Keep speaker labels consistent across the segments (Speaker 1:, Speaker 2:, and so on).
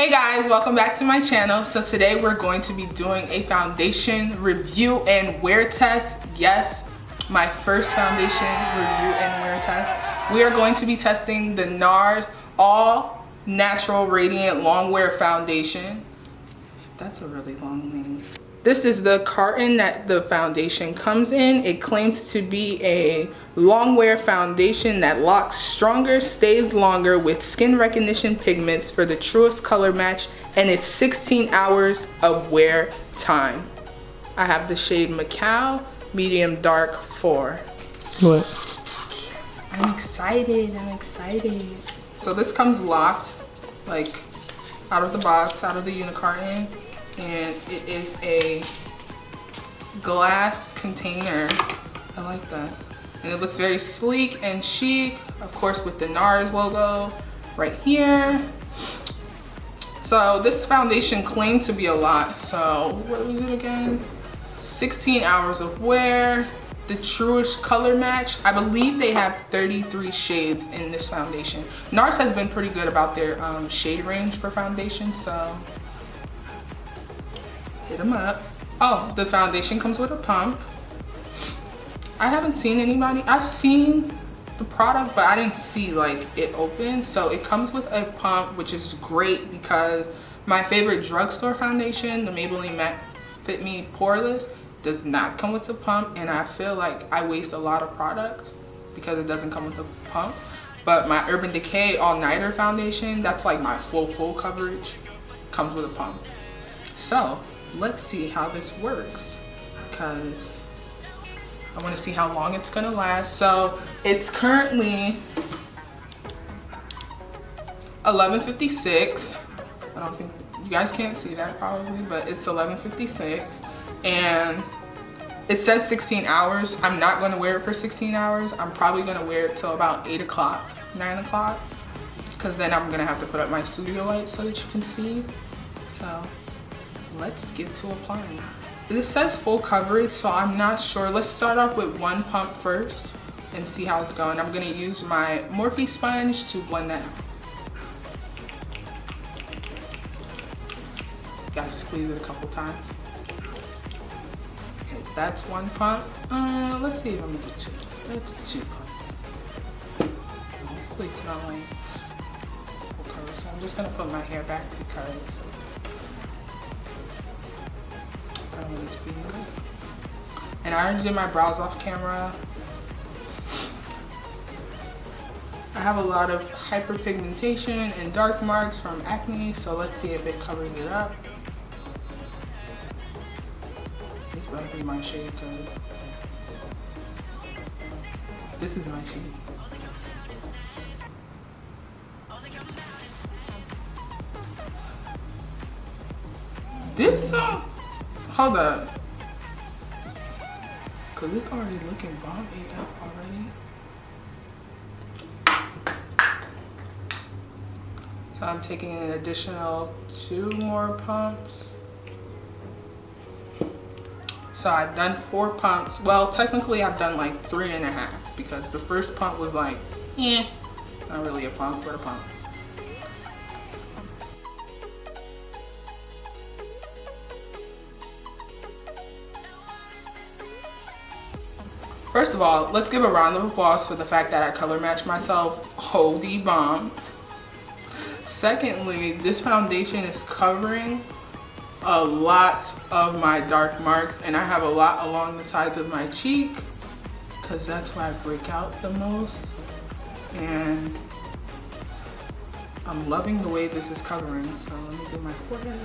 Speaker 1: Hey guys, welcome back to my channel. So today we're going to be doing a foundation review and wear test. Yes, my first foundation review and wear test. We are going to be testing the Nars All Natural Radiant Longwear Foundation. That's a really long name. This is the carton that the foundation comes in. It claims to be a Longwear foundation that locks stronger, stays longer with skin recognition pigments for the truest color match, and it's 16 hours of wear time. I have the shade Macau, medium dark 4.
Speaker 2: What?
Speaker 1: I'm excited, So this comes locked, like out of the box, out of the unicarton. And it is a glass container. I like that. And it looks very sleek and chic, of course with the Nars logo right here. So this foundation claimed to be a lot. So what was it again? 16 hours of wear, the truest color match. I believe they have 33 shades in this foundation. Nars has been pretty good about their shade range for foundation, so hit them up. Oh, the foundation comes with a pump. I haven't seen anybody, I've seen the product, but I didn't see like it open. So it comes with a pump, which is great because my favorite drugstore foundation, the Maybelline Matte Fit Me Poreless, does not come with a pump, and I feel like I waste a lot of product because it doesn't come with a pump. But my Urban Decay All Nighter foundation, that's like my full coverage, comes with a pump. So let's see how this works because I want to see how long it's gonna last. So it's currently 11:56. I don't think you guys can't see that probably, but it's 11:56 and it says 16 hours. I'm not going to wear it for 16 hours. I'm probably going to wear it till about 8 o'clock, 9 o'clock, because then I'm going to have to put up my studio lights so that you can see. So let's get to applying. This says full coverage, so I'm not sure. Let's start off with one pump first and see how it's going. I'm gonna use my Morphe sponge to blend that out. Gotta squeeze it a couple times. Okay, that's one pump. Let's see if I'm gonna do two. That's 2 pumps. Hopefully it's not like full coverage. So I'm just gonna put my hair back because I don't want it to be good. And I already did my brows off camera. I have a lot of hyperpigmentation and dark marks from acne, so let's see if it covers it up. This better be my shade because this is my shade. This hold up, cause it's already looking bomb AF already. So I'm taking an additional 2 more pumps. So I've done 4 pumps. Well, technically I've done like 3.5 because the first pump was like, not really a pump, but a pump. First of all, let's give a round of applause for the fact that I color matched myself. Holy bomb. Secondly, this foundation is covering a lot of my dark marks, and I have a lot along the sides of my cheek because that's where I break out the most. And I'm loving the way this is covering. So let me do my forehead.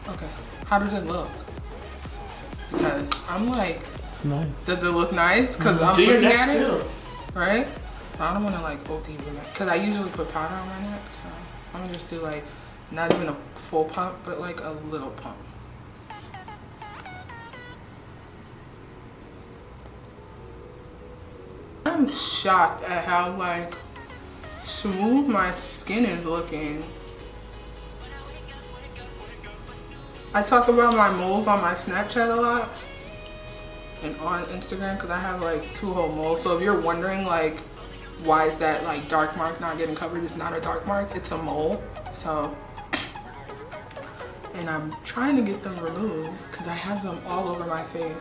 Speaker 1: Okay, how does it look? Because I'm like,
Speaker 2: It's nice.
Speaker 1: Does it look nice? Because I'm looking at it, right? So I don't want to like OD because I usually put powder on my neck, so I'm gonna just do like not even a full pump, but like a little pump. I'm shocked at how like smooth my skin is looking. I talk about my moles on my Snapchat a lot, and on Instagram because I have like 2 whole moles. So if you're wondering like why is that like dark mark not getting covered, it's not a dark mark, it's a mole. So, and I'm trying to get them removed because I have them all over my face.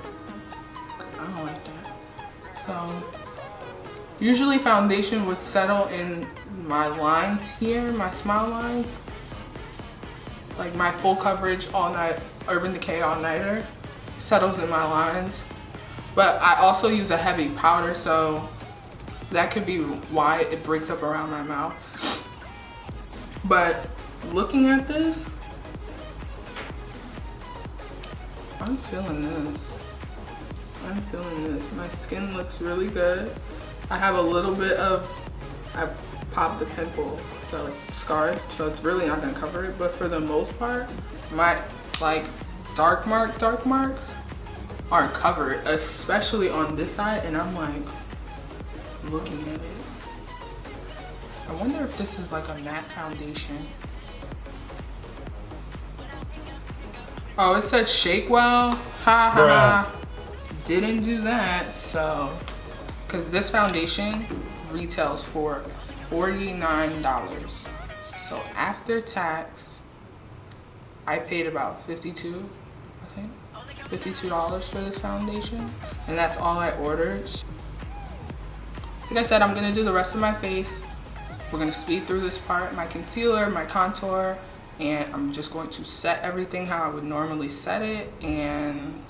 Speaker 1: I don't like that. So usually foundation would settle in my lines here, my smile lines. Like my full coverage all night, Urban Decay all nighter settles in my lines. But I also use a heavy powder, so that could be why it breaks up around my mouth. But looking at this, I'm feeling this. I'm feeling this. My skin looks really good. I have a little bit of, I popped a pimple, so it's scarred, so it's really not gonna cover it. But for the most part, my like dark marks are covered, especially on this side, and I'm like looking at it. I wonder if this is like a matte foundation. Oh, it said shake well. Ha ha ha. Didn't do that. So, because this foundation retails for $49. So after tax, I paid about $52, I think. $52 for this foundation. And that's all I ordered. Like I said, I'm gonna do the rest of my face. We're gonna speed through this part, my concealer, my contour, and I'm just going to set everything how I would normally set it, and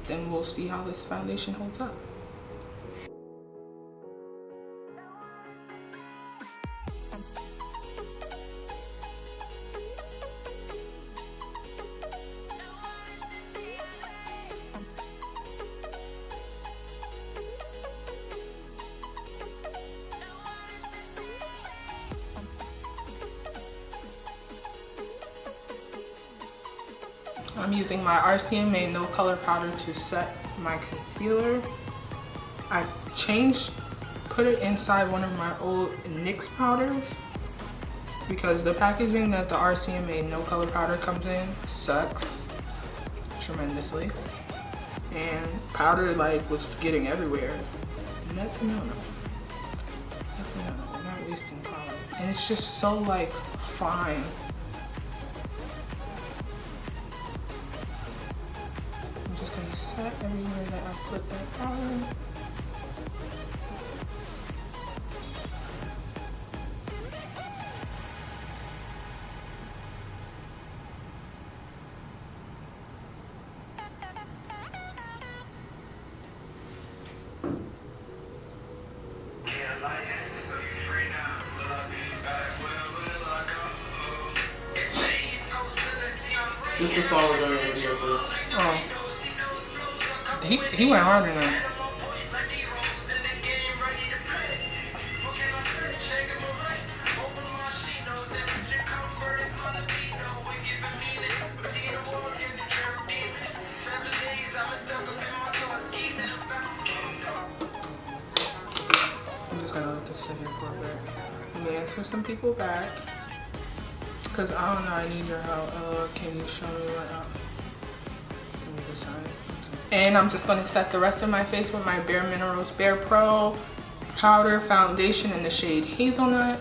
Speaker 1: then we'll see how this foundation holds up. I'm using my RCMA No Color Powder to set my concealer. I put it inside one of my old NYX powders because the packaging that the RCMA No Color Powder comes in sucks tremendously. And powder like was getting everywhere. And that's a no-no. That's a no-no. We're not wasting powder. And it's just so like fine. Set everywhere that I put that powder.
Speaker 2: Just the song we're going to go through.
Speaker 1: Oh. He went hard in that. I'm just gonna let this sit here for a bit. Let me answer some people back. Cause I don't know, I need your help. Can you show me what up? Let me decide. And I'm just going to set the rest of my face with my Bare Minerals Bare Pro powder foundation in the shade Hazelnut.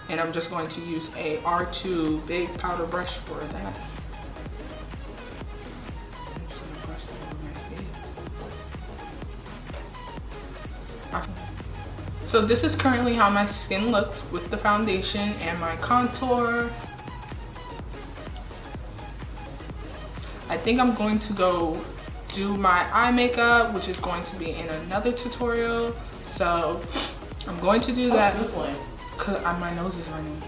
Speaker 1: And I'm just going to use a R2 big powder brush for that. So this is currently how my skin looks with the foundation and my contour. I think I'm going to go do my eye makeup, which is going to be in another tutorial. So I'm going to do that because my nose is running.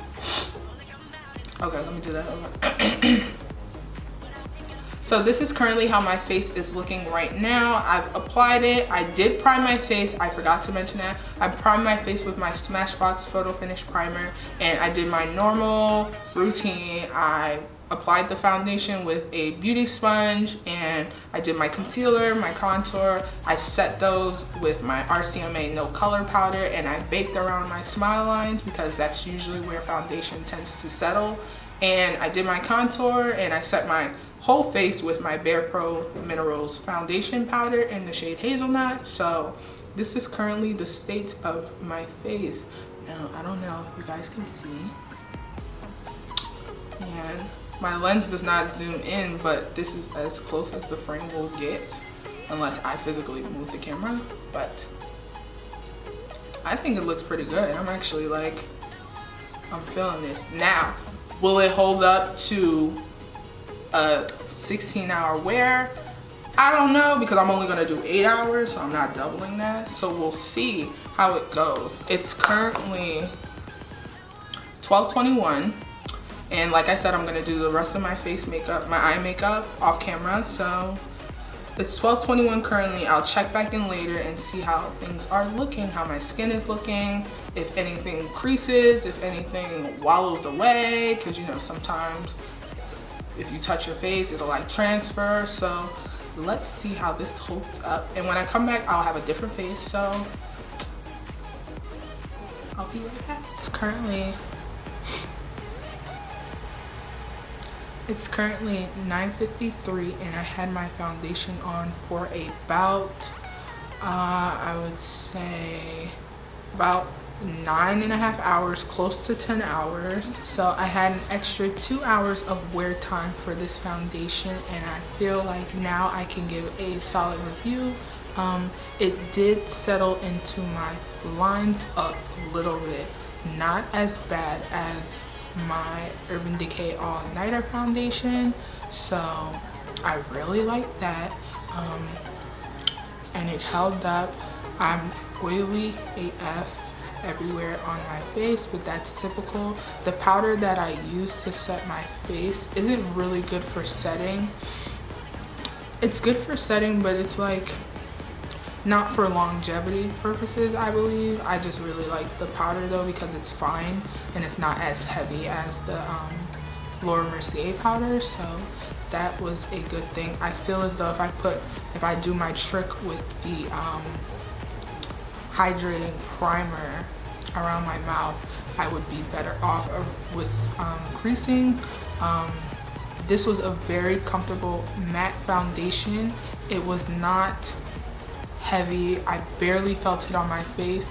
Speaker 1: Okay, let me do that over. So this is currently how my face is looking right now. I've applied it. I did prime my face. I forgot to mention that. I primed my face with my Smashbox Photo Finish Primer, and I did my normal routine. I applied the foundation with a beauty sponge, and I did my concealer, my contour. I set those with my RCMA No Color Powder, and I baked around my smile lines because that's usually where foundation tends to settle. And I did my contour and I set my whole face with my Bare Pro Minerals foundation powder in the shade Hazelnut. So this is currently the state of my face. Now, I don't know if you guys can see. And my lens does not zoom in, but this is as close as the frame will get, unless I physically move the camera. But I think it looks pretty good. I'm actually like, I'm feeling this. Now, will it hold up to a 16-hour wear? I don't know, because I'm only gonna do 8 hours, so I'm not doubling that. So we'll see how it goes. It's currently 12:21. And like I said, I'm gonna do the rest of my face makeup, my eye makeup off camera. So it's 12:21 currently. I'll check back in later and see how things are looking, how my skin is looking, if anything creases, if anything wallows away, because you know, sometimes if you touch your face, it'll like transfer. So let's see how this holds up. And when I come back, I'll have a different face. So I'll be right back. It's currently 9:53 and I had my foundation on for about, I would say about 9.5 hours, close to 10 hours. So I had an extra 2 hours of wear time for this foundation, and I feel like now I can give a solid review. It did settle into my lines a little bit, not as bad as my Urban Decay All Nighter foundation, so I really like that. And it held up. I'm oily AF everywhere on my face, but that's typical. The powder that I use to set my face isn't really good for setting. It's good for setting, but it's like not for longevity purposes, I believe. I just really like the powder though, because it's fine and it's not as heavy as the Laura Mercier powder, so that was a good thing. I feel as though if I do my trick with the hydrating primer around my mouth, I would be better off with creasing. This was a very comfortable matte foundation. It was not heavy. I barely felt it on my face.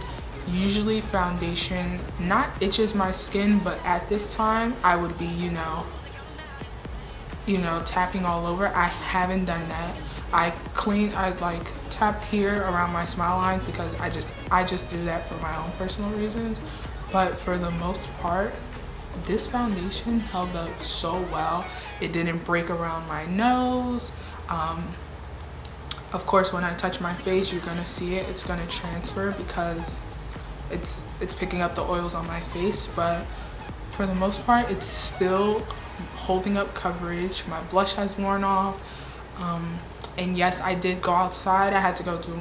Speaker 1: Usually foundation not itches my skin, but at this time I would be, you know, tapping all over. I haven't done that. I like tapped here around my smile lines because I just do that for my own personal reasons. But for the most part, this foundation held up so well. It didn't break around my nose. Of course, when I touch my face, you're gonna see it. It's gonna transfer because it's picking up the oils on my face. But for the most part, it's still holding up coverage. My blush has worn off. And yes, I did go outside. I had to go do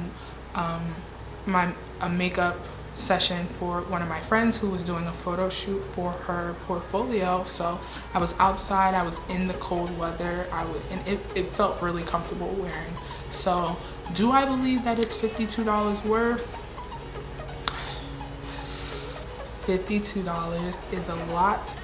Speaker 1: a makeup session for one of my friends who was doing a photo shoot for her portfolio. So I was outside, I was in the cold weather, and it felt really comfortable wearing. So do I believe that it's $52 worth? $52 is a lot,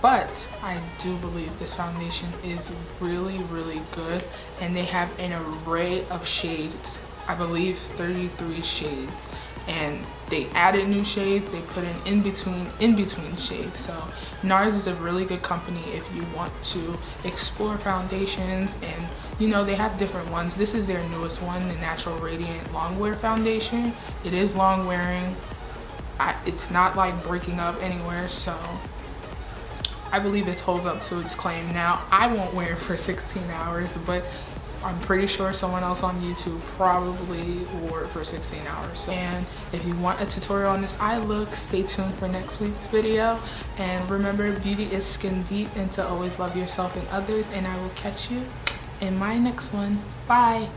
Speaker 1: but I do believe this foundation is really, really good, and they have an array of shades. I believe 33 shades, and they added new shades. They put in between shades. So Nars is a really good company if you want to explore foundations, and you know, they have different ones. This is their newest one, the Natural Radiant Longwear foundation. It is long wearing. It's not like breaking up anywhere, so I believe it holds up to its claim. Now, I won't wear it for 16 hours, but I'm pretty sure someone else on YouTube probably wore it for 16 hours. And if you want a tutorial on this eye look, stay tuned for next week's video. And remember, beauty is skin deep, and to always love yourself and others. And I will catch you in my next one. Bye.